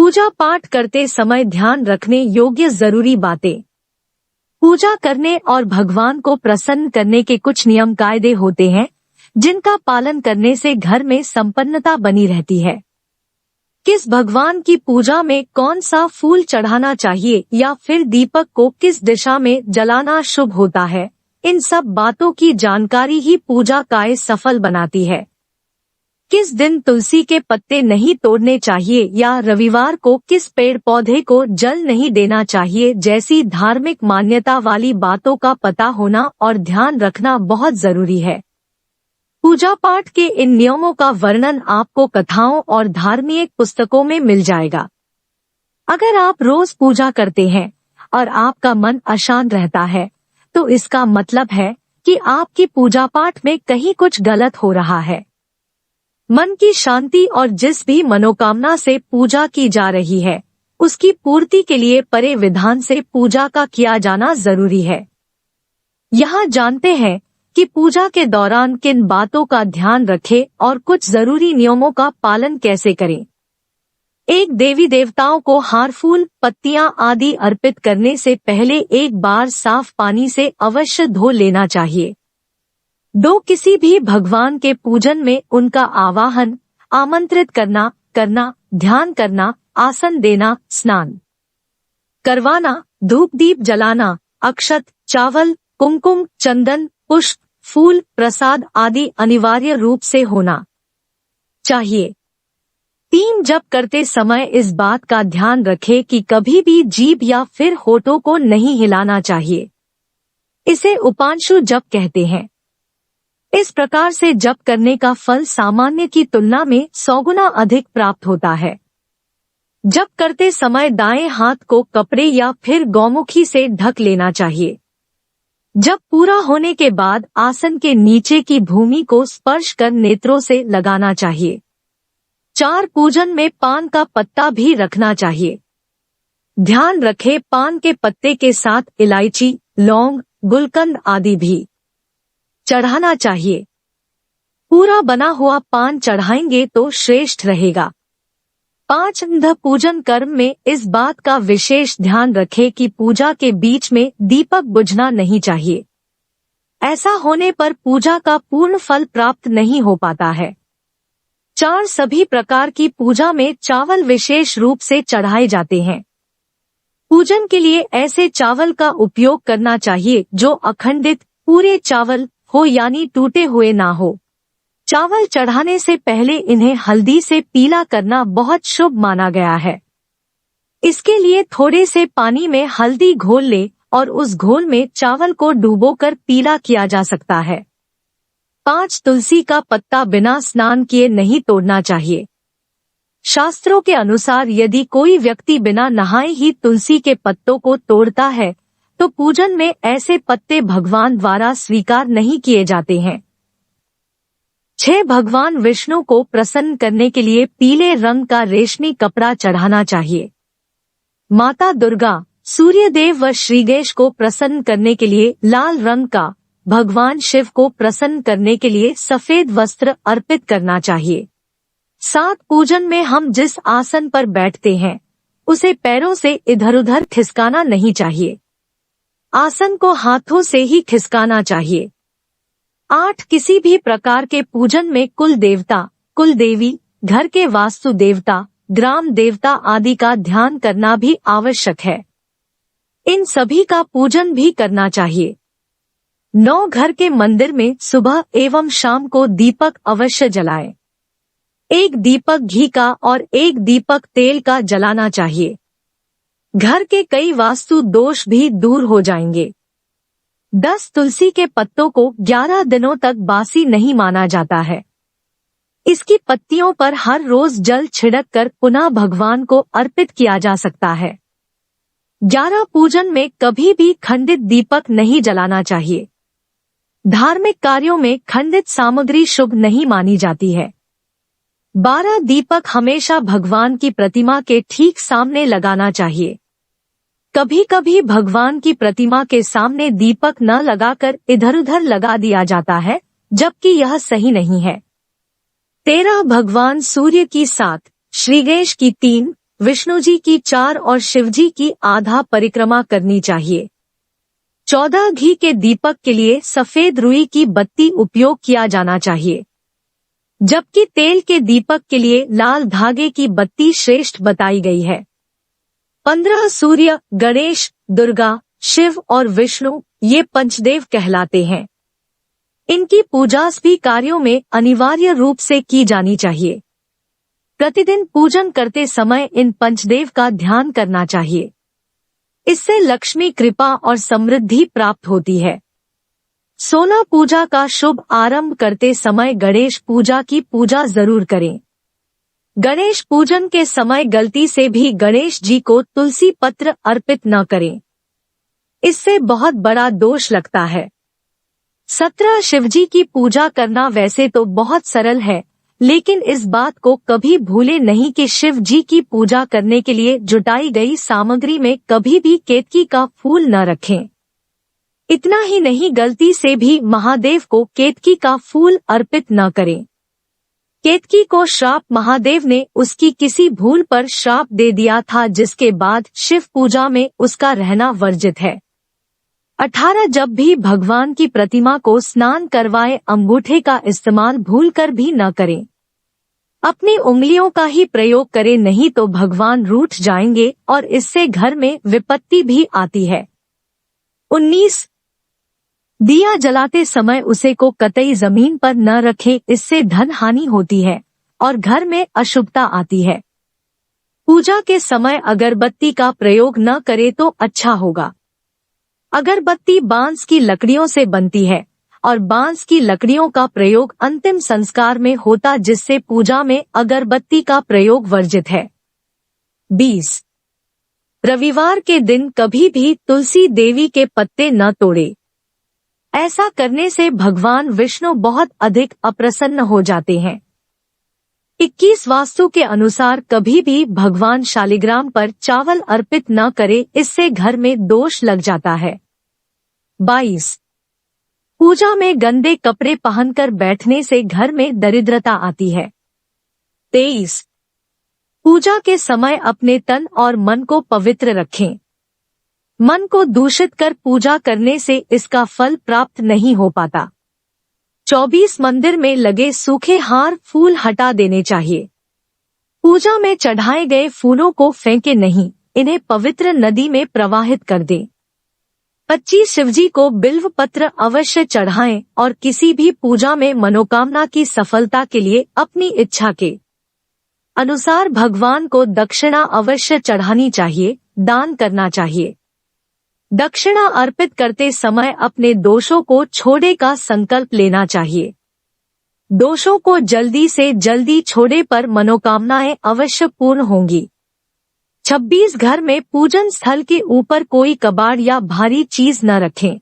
पूजा पाठ करते समय ध्यान रखने योग्य जरूरी बातें। पूजा करने और भगवान को प्रसन्न करने के कुछ नियम कायदे होते हैं जिनका पालन करने से घर में संपन्नता बनी रहती है। किस भगवान की पूजा में कौन सा फूल चढ़ाना चाहिए या फिर दीपक को किस दिशा में जलाना शुभ होता है, इन सब बातों की जानकारी ही पूजा कार्य सफल बनाती है। किस दिन तुलसी के पत्ते नहीं तोड़ने चाहिए या रविवार को किस पेड़ पौधे को जल नहीं देना चाहिए जैसी धार्मिक मान्यता वाली बातों का पता होना और ध्यान रखना बहुत जरूरी है। पूजा पाठ के इन नियमों का वर्णन आपको कथाओं और धार्मिक पुस्तकों में मिल जाएगा। अगर आप रोज पूजा करते हैं और आपका मन अशांत रहता है तो इसका मतलब है कि आपकी पूजा पाठ में कहीं कुछ गलत हो रहा है। मन की शांति और जिस भी मनोकामना से पूजा की जा रही है उसकी पूर्ति के लिए परे विधान से पूजा का किया जाना जरूरी है। यहाँ जानते हैं कि पूजा के दौरान किन बातों का ध्यान रखें और कुछ जरूरी नियमों का पालन कैसे करें। एक, देवी देवताओं को हार फूल पत्तियां आदि अर्पित करने से पहले एक बार साफ पानी से अवश्य धो लेना चाहिए। 2, किसी भी भगवान के पूजन में उनका आवाहन, आमंत्रित करना, ध्यान करना, आसन देना, स्नान करवाना, धूप दीप जलाना, अक्षत, चावल, कुमकुम, चंदन, पुष्प, फूल, प्रसाद आदि अनिवार्य रूप से होना चाहिए। 3, जप करते समय इस बात का ध्यान रखें कि कभी भी जीभ या फिर होठों को नहीं हिलाना चाहिए। इसे उपांशु जप कहते हैं। इस प्रकार से जप करने का फल सामान्य की तुलना में 100 गुना अधिक प्राप्त होता है। जप करते समय दाएं हाथ को कपड़े या फिर गौमुखी से ढक लेना चाहिए। जप पूरा होने के बाद आसन के नीचे की भूमि को स्पर्श कर नेत्रों से लगाना चाहिए। 4, पूजन में पान का पत्ता भी रखना चाहिए। ध्यान रखें, पान के पत्ते के साथ इलायची, लौंग, गुलकंद आदि भी चढ़ाना चाहिए। पूरा बना हुआ पान चढ़ाएंगे तो श्रेष्ठ रहेगा। 5, पूजन कर्म में इस बात का विशेष ध्यान रखें कि पूजा के बीच में दीपक बुझना नहीं चाहिए। ऐसा होने पर पूजा का पूर्ण फल प्राप्त नहीं हो पाता है। 4, सभी प्रकार की पूजा में चावल विशेष रूप से चढ़ाए जाते हैं। पूजन के लिए ऐसे चावल का उपयोग करना चाहिए जो अखंडित पूरे चावल हो यानी टूटे हुए ना हो। चावल चढ़ाने से पहले इन्हें हल्दी से पीला करना बहुत शुभ माना गया है। इसके लिए थोड़े से पानी में हल्दी घोल ले और उस घोल में चावल को डुबोकर पीला किया जा सकता है। 5, तुलसी का पत्ता बिना स्नान किए नहीं तोड़ना चाहिए। शास्त्रों के अनुसार यदि कोई व्यक्ति बिना नहाए ही तुलसी के पत्तों को तोड़ता है तो पूजन में ऐसे पत्ते भगवान द्वारा स्वीकार नहीं किए जाते हैं। 6, भगवान विष्णु को प्रसन्न करने के लिए पीले रंग का रेशमी कपड़ा चढ़ाना चाहिए। माता दुर्गा, सूर्यदेव व श्रीगणेश को प्रसन्न करने के लिए लाल रंग का, भगवान शिव को प्रसन्न करने के लिए सफेद वस्त्र अर्पित करना चाहिए। 7, पूजन में हम जिस आसन पर बैठते हैं उसे पैरों से इधर उधर खिसकाना नहीं चाहिए। आसन को हाथों से ही खिसकाना चाहिए। 8, किसी भी प्रकार के पूजन में कुल देवता, कुल देवी, घर के वास्तु देवता, ग्राम देवता आदि का ध्यान करना भी आवश्यक है। इन सभी का पूजन भी करना चाहिए। 9, घर के मंदिर में सुबह एवं शाम को दीपक अवश्य जलाएं। 1 दीपक घी का और 1 दीपक तेल का जलाना चाहिए। घर के कई वास्तु दोष भी दूर हो जाएंगे। 10, तुलसी के पत्तों को 11 दिनों तक बासी नहीं माना जाता है। इसकी पत्तियों पर हर रोज जल छिड़क कर पुनः भगवान को अर्पित किया जा सकता है। 11, पूजन में कभी भी खंडित दीपक नहीं जलाना चाहिए। धार्मिक कार्यों में खंडित सामग्री शुभ नहीं मानी जाती है। 12, दीपक हमेशा भगवान की प्रतिमा के ठीक सामने लगाना चाहिए। कभी कभी भगवान की प्रतिमा के सामने दीपक न लगाकर इधर उधर लगा दिया जाता है, जबकि यह सही नहीं है। 13, भगवान सूर्य की 7, श्रीगणेश की 3, विष्णु जी की 4 और शिव जी की आधा परिक्रमा करनी चाहिए। 14 घी के दीपक के लिए सफेद रुई की बत्ती उपयोग किया जाना चाहिए, जबकि तेल के दीपक के लिए लाल धागे की बत्ती श्रेष्ठ बताई गई है। 15 सूर्य, गणेश, दुर्गा, शिव और विष्णु ये पंचदेव कहलाते हैं। इनकी पूजा सभी कार्यों में अनिवार्य रूप से की जानी चाहिए। प्रतिदिन पूजन करते समय इन पंचदेव का ध्यान करना चाहिए। इससे लक्ष्मी कृपा और समृद्धि प्राप्त होती है। 16 पूजा का शुभ आरंभ करते समय गणेश पूजा की पूजा जरूर करें। गणेश पूजन के समय गलती से भी गणेश जी को तुलसी पत्र अर्पित न करें, इससे बहुत बड़ा दोष लगता है। 17 शिवजी की पूजा करना वैसे तो बहुत सरल है, लेकिन इस बात को कभी भूले नहीं कि शिव जी की पूजा करने के लिए जुटाई गई सामग्री में कभी भी केतकी का फूल न रखें। इतना ही नहीं, गलती से भी महादेव को केतकी का फूल अर्पित न करें। केतकी को श्राप महादेव ने उसकी किसी भूल पर श्राप दे दिया था, जिसके बाद शिव पूजा में उसका रहना वर्जित है। 18 जब भी भगवान की प्रतिमा को स्नान करवाए अंगूठे का इस्तेमाल भूलकर भी न करें। अपनी उंगलियों का ही प्रयोग करें, नहीं तो भगवान रूठ जाएंगे और इससे घर में विपत्ति भी आती है। 19 दिया जलाते समय उसे को कतई जमीन पर न रखें, इससे धन हानि होती है और घर में अशुभता आती है। पूजा के समय अगरबत्ती का प्रयोग न करे तो अच्छा होगा। अगरबत्ती बांस की लकड़ियों से बनती है और बांस की लकड़ियों का प्रयोग अंतिम संस्कार में होता, जिससे पूजा में अगरबत्ती का प्रयोग वर्जित है। 20 रविवार के दिन कभी भी तुलसी देवी के पत्ते न तोड़े। ऐसा करने से भगवान विष्णु बहुत अधिक अप्रसन्न हो जाते हैं। 21 वास्तु के अनुसार कभी भी भगवान शालिग्राम पर चावल अर्पित न करे, इससे घर में दोष लग जाता है। 22 पूजा में गंदे कपड़े पहनकर बैठने से घर में दरिद्रता आती है। 23 पूजा के समय अपने तन और मन को पवित्र रखें। मन को दूषित कर पूजा करने से इसका फल प्राप्त नहीं हो पाता। 24 मंदिर में लगे सूखे हार फूल हटा देने चाहिए। पूजा में चढ़ाए गए फूलों को फेंके नहीं, इन्हें पवित्र नदी में प्रवाहित कर दें। 25 शिवजी को बिल्व पत्र अवश्य चढ़ाएं और किसी भी पूजा में मनोकामना की सफलता के लिए अपनी इच्छा के अनुसार भगवान को दक्षिणा अवश्य चढ़ानी चाहिए, दान करना चाहिए। दक्षिणा अर्पित करते समय अपने दोषों को छोड़े का संकल्प लेना चाहिए। दोषों को जल्दी से जल्दी छोड़े पर मनोकामनाएं अवश्य पूर्ण होंगी। 26 घर में पूजन स्थल के ऊपर कोई कबाड़ या भारी चीज न रखें।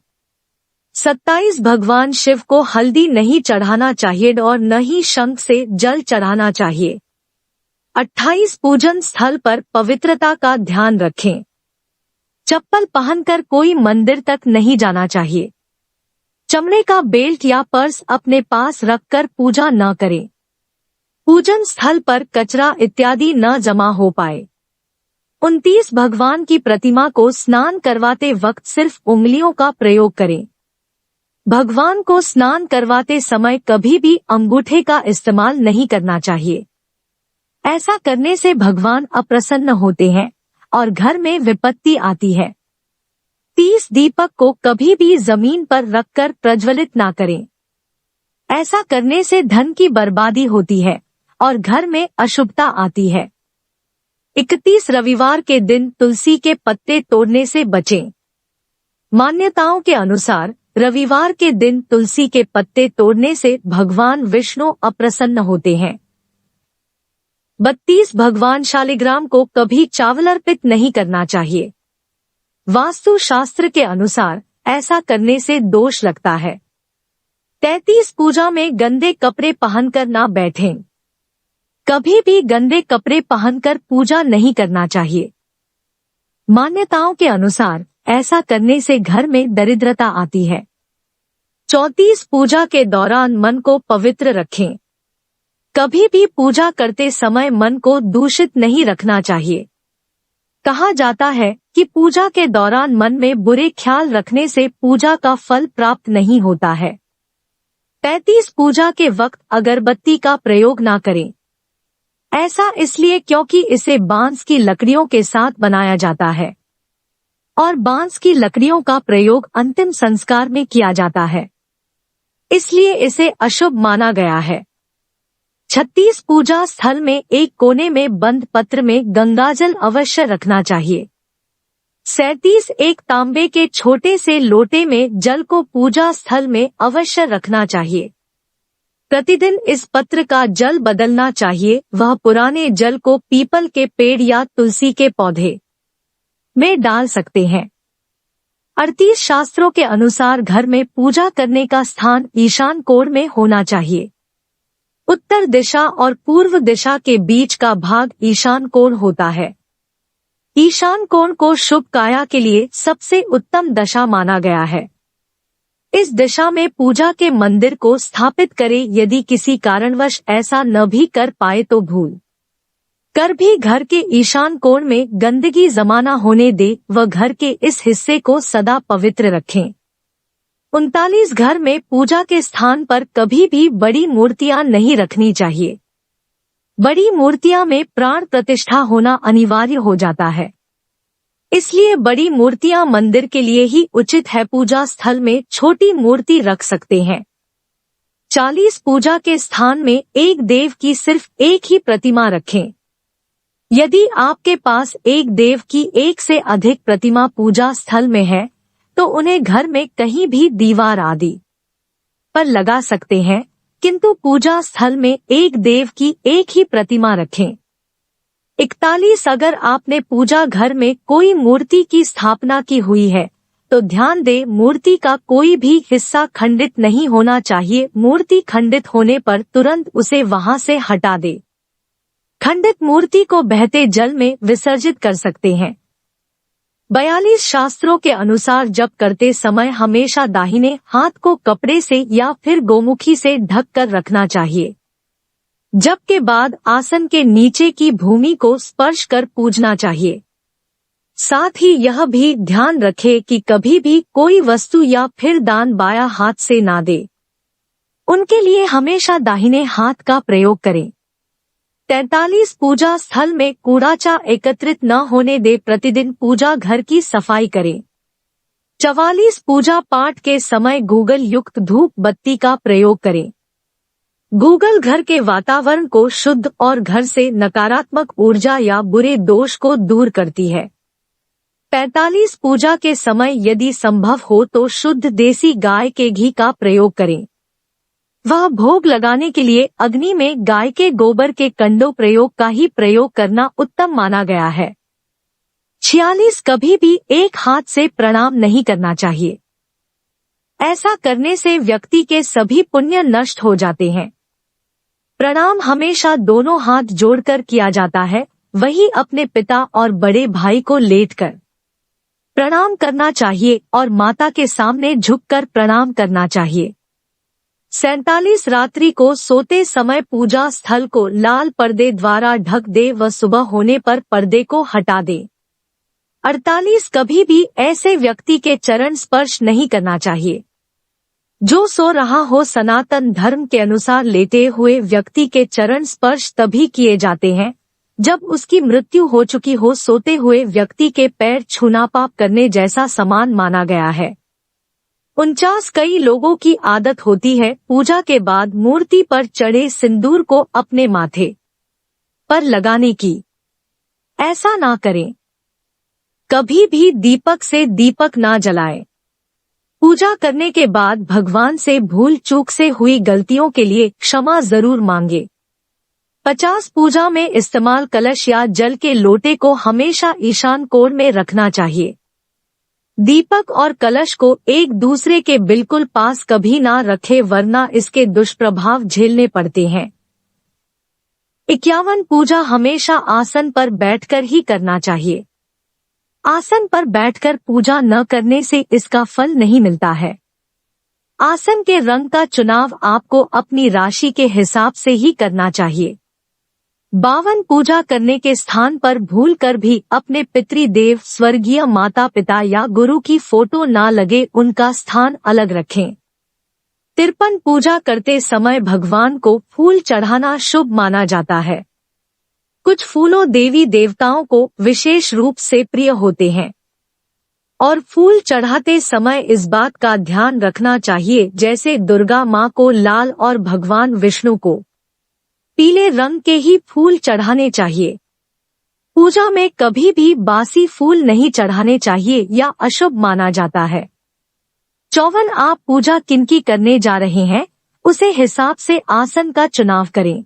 27 भगवान शिव को हल्दी नहीं चढ़ाना चाहिए और न ही शंख से जल चढ़ाना चाहिए। 28 पूजन स्थल पर पवित्रता का ध्यान रखें। चप्पल पहनकर कोई मंदिर तक नहीं जाना चाहिए। चमड़े का बेल्ट या पर्स अपने पास रखकर पूजा न करें। पूजन स्थल पर कचरा इत्यादि न जमा हो पाए। 29 भगवान की प्रतिमा को स्नान करवाते वक्त सिर्फ उंगलियों का प्रयोग करें। भगवान को स्नान करवाते समय कभी भी अंगूठे का इस्तेमाल नहीं करना चाहिए। ऐसा करने से भगवान अप्रसन्न होते हैं और घर में विपत्ति आती है। 30 दीपक को कभी भी जमीन पर रखकर प्रज्वलित ना करें। ऐसा करने से धन की बर्बादी होती है और घर में अशुभता आती है। 31 रविवार के दिन तुलसी के पत्ते तोड़ने से बचें। मान्यताओं के अनुसार रविवार के दिन तुलसी के पत्ते तोड़ने से भगवान विष्णु अप्रसन्न होते हैं। 32 भगवान शालिग्राम को कभी चावल अर्पित नहीं करना चाहिए। वास्तु शास्त्र के अनुसार ऐसा करने से दोष लगता है। 33 पूजा में गंदे कपड़े पहनकर ना बैठें। कभी भी गंदे कपड़े पहनकर पूजा नहीं करना चाहिए। मान्यताओं के अनुसार ऐसा करने से घर में दरिद्रता आती है। 34 पूजा के दौरान मन को पवित्र रखें। कभी भी पूजा करते समय मन को दूषित नहीं रखना चाहिए। कहा जाता है कि पूजा के दौरान मन में बुरे ख्याल रखने से पूजा का फल प्राप्त नहीं होता है। 35 पूजा के वक्त अगरबत्ती का प्रयोग ना करें। ऐसा इसलिए क्योंकि इसे बांस की लकड़ियों के साथ बनाया जाता है और बांस की लकड़ियों का प्रयोग अंतिम संस्कार में किया जाता है, इसलिए इसे अशुभ माना गया है। 36 पूजा स्थल में एक कोने में बंद पत्र में गंगाजल अवश्य रखना चाहिए। 37 एक तांबे के छोटे से लोटे में जल को पूजा स्थल में अवश्य रखना चाहिए। प्रतिदिन इस पत्र का जल बदलना चाहिए। वह पुराने जल को पीपल के पेड़ या तुलसी के पौधे में डाल सकते हैं। 38 शास्त्रों के अनुसार घर में पूजा करने का स्थान ईशान कोण में होना चाहिए। उत्तर दिशा और पूर्व दिशा के बीच का भाग ईशान कोण होता है। ईशान कोण को शुभ काया के लिए सबसे उत्तम दशा माना गया है। इस दिशा में पूजा के मंदिर को स्थापित करें। यदि किसी कारणवश ऐसा न भी कर पाए तो भूल कर भी घर के ईशान कोण में गंदगी जमा न होने दे व घर के इस हिस्से को सदा पवित्र रखें। 39 घर में पूजा के स्थान पर कभी भी बड़ी मूर्तियां नहीं रखनी चाहिए। बड़ी मूर्तियां में प्राण प्रतिष्ठा होना अनिवार्य हो जाता है, इसलिए बड़ी मूर्तियां मंदिर के लिए ही उचित है। पूजा स्थल में छोटी मूर्ति रख सकते हैं। 40 पूजा के स्थान में एक देव की सिर्फ एक ही प्रतिमा रखें। यदि आपके पास एक देव की एक से अधिक प्रतिमा पूजा स्थल में है तो उन्हें घर में कहीं भी दीवार आदि पर लगा सकते हैं, किंतु पूजा स्थल में एक देव की एक ही प्रतिमा रखें। 41 अगर आपने पूजा घर में कोई मूर्ति की स्थापना की हुई है तो ध्यान दें मूर्ति का कोई भी हिस्सा खंडित नहीं होना चाहिए। मूर्ति खंडित होने पर तुरंत उसे वहां से हटा दे। खंडित मूर्ति को बहते जल में विसर्जित कर सकते हैं। 42 शास्त्रों के अनुसार जप करते समय हमेशा दाहिने हाथ को कपड़े से या फिर गोमुखी से ढक कर रखना चाहिए। जप के बाद आसन के नीचे की भूमि को स्पर्श कर पूजना चाहिए। साथ ही यह भी ध्यान रखें कि कभी भी कोई वस्तु या फिर दान बाया हाथ से ना दे। उनके लिए हमेशा दाहिने हाथ का प्रयोग करें। 43 पूजा स्थल में कूड़ाचा एकत्रित न होने दे। प्रतिदिन पूजा घर की सफाई करें। 44 पूजा पाठ के समय गूगल युक्त धूप बत्ती का प्रयोग करें। गूगल घर के वातावरण को शुद्ध और घर से नकारात्मक ऊर्जा या बुरे दोष को दूर करती है। 45 पूजा के समय यदि संभव हो तो शुद्ध देसी गाय के घी का प्रयोग करें। वह भोग लगाने के लिए अग्नि में गाय के गोबर के कंडों प्रयोग का ही प्रयोग करना उत्तम माना गया है। 46 कभी भी एक हाथ से प्रणाम नहीं करना चाहिए। ऐसा करने से व्यक्ति के सभी पुण्य नष्ट हो जाते हैं। प्रणाम हमेशा दोनों हाथ जोड़कर किया जाता है, वही अपने पिता और बड़े भाई को लेटकर प्रणाम करना चाहिए और माता के सामने झुककर प्रणाम करना चाहिए। 47 रात्रि को सोते समय पूजा स्थल को लाल पर्दे द्वारा ढक दे व सुबह होने पर पर्दे को हटा दे। 48 कभी भी ऐसे व्यक्ति के चरण स्पर्श नहीं करना चाहिए जो सो रहा हो। सनातन धर्म के अनुसार लेटे हुए व्यक्ति के चरण स्पर्श तभी किए जाते हैं जब उसकी मृत्यु हो चुकी हो। सोते हुए व्यक्ति के पैर छूना पाप करने जैसा समान माना गया है। 49 कई लोगों की आदत होती है पूजा के बाद मूर्ति पर चढ़े सिंदूर को अपने माथे पर लगाने की। ऐसा ना करें। कभी भी दीपक से दीपक ना जलाएं। पूजा करने के बाद भगवान से भूल चूक से हुई गलतियों के लिए क्षमा जरूर मांगे। 50 पूजा में इस्तेमाल कलश या जल के लोटे को हमेशा ईशान कोण में रखना चाहिए। दीपक और कलश को एक दूसरे के बिल्कुल पास कभी ना रखें वरना इसके दुष्प्रभाव झेलने पड़ते हैं। 51 पूजा हमेशा आसन पर बैठकर ही करना चाहिए। आसन पर बैठकर पूजा न करने से इसका फल नहीं मिलता है। आसन के रंग का चुनाव आपको अपनी राशि के हिसाब से ही करना चाहिए। 52 पूजा करने के स्थान पर भूलकर भी अपने पितृदेव, स्वर्गीय माता पिता या गुरु की फोटो ना लगे, उनका स्थान अलग रखें। 53 पूजा करते समय भगवान को फूल चढ़ाना शुभ माना जाता है। कुछ फूलों देवी देवताओं को विशेष रूप से प्रिय होते हैं और फूल चढ़ाते समय इस बात का ध्यान रखना चाहिए, जैसे दुर्गा माँ को लाल और भगवान विष्णु को पीले रंग के ही फूल चढ़ाने चाहिए। पूजा में कभी भी बासी फूल नहीं चढ़ाने चाहिए या अशुभ माना जाता है। 54 आप पूजा किनकी करने जा रहे हैं, उसे हिसाब से आसन का चुनाव करें।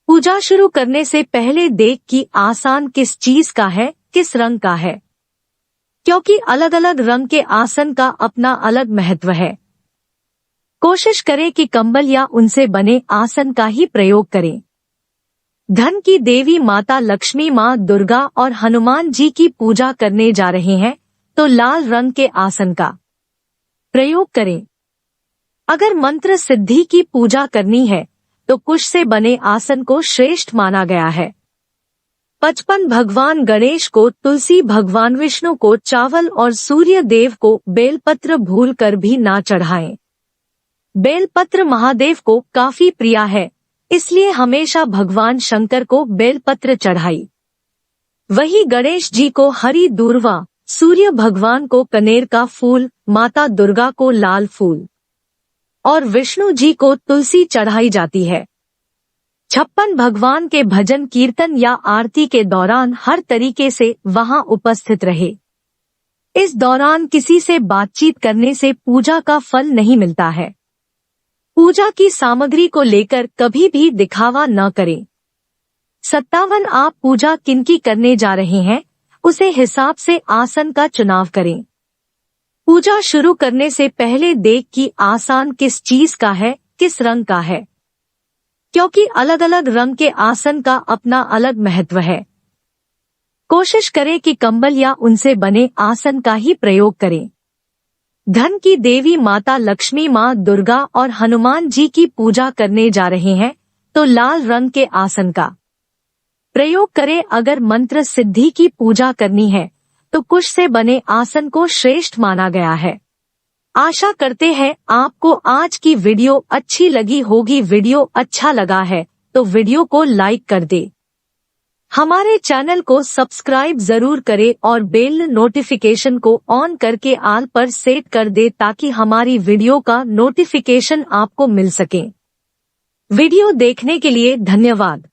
पूजा शुरू करने से पहले देख कि आसन किस चीज का है, किस रंग का है, क्योंकि अलग अलग रंग के आसन का अपना अलग महत्व है। कोशिश करें कि कंबल या उनसे बने आसन का ही प्रयोग करें। धन की देवी माता लक्ष्मी, माँ दुर्गा और हनुमान जी की पूजा करने जा रहे हैं तो लाल रंग के आसन का प्रयोग करें। अगर मंत्र सिद्धि की पूजा करनी है तो कुश से बने आसन को श्रेष्ठ माना गया है। 55 भगवान गणेश को तुलसी, भगवान विष्णु को चावल और सूर्य देव को बेलपत्र भूलकर भी ना चढ़ाएं। बेलपत्र महादेव को काफी प्रिय है, इसलिए हमेशा भगवान शंकर को बेलपत्र चढ़ाई। वही गणेश जी को हरी दूर्वा, सूर्य भगवान को कनेर का फूल, माता दुर्गा को लाल फूल और विष्णु जी को तुलसी चढ़ाई जाती है। 56 भगवान के भजन, कीर्तन या आरती के दौरान हर तरीके से वहां उपस्थित रहे। इस दौरान किसी से बातचीत करने से पूजा का फल नहीं मिलता है। पूजा की सामग्री को लेकर कभी भी दिखावा न करें। 57 आप पूजा किनकी करने जा रहे हैं, उसे हिसाब से आसन का चुनाव करें। पूजा शुरू करने से पहले देख कि आसन किस चीज का है, किस रंग का है, क्योंकि अलग अलग रंग के आसन का अपना अलग महत्व है। कोशिश करें कि कंबल या उनसे बने आसन का ही प्रयोग करें। धन की देवी माता लक्ष्मी, माँ दुर्गा और हनुमान जी की पूजा करने जा रहे हैं तो लाल रंग के आसन का प्रयोग करें। अगर मंत्र सिद्धि की पूजा करनी है तो कुश से बने आसन को श्रेष्ठ माना गया है। आशा करते हैं आपको आज की वीडियो अच्छी लगी होगी। वीडियो अच्छा लगा है तो वीडियो को लाइक कर दे। हमारे चैनल को सब्सक्राइब जरूर करें और बेल नोटिफिकेशन को ऑन करके ऑल पर सेट कर दे ताकि हमारी वीडियो का नोटिफिकेशन आपको मिल सके। वीडियो देखने के लिए धन्यवाद।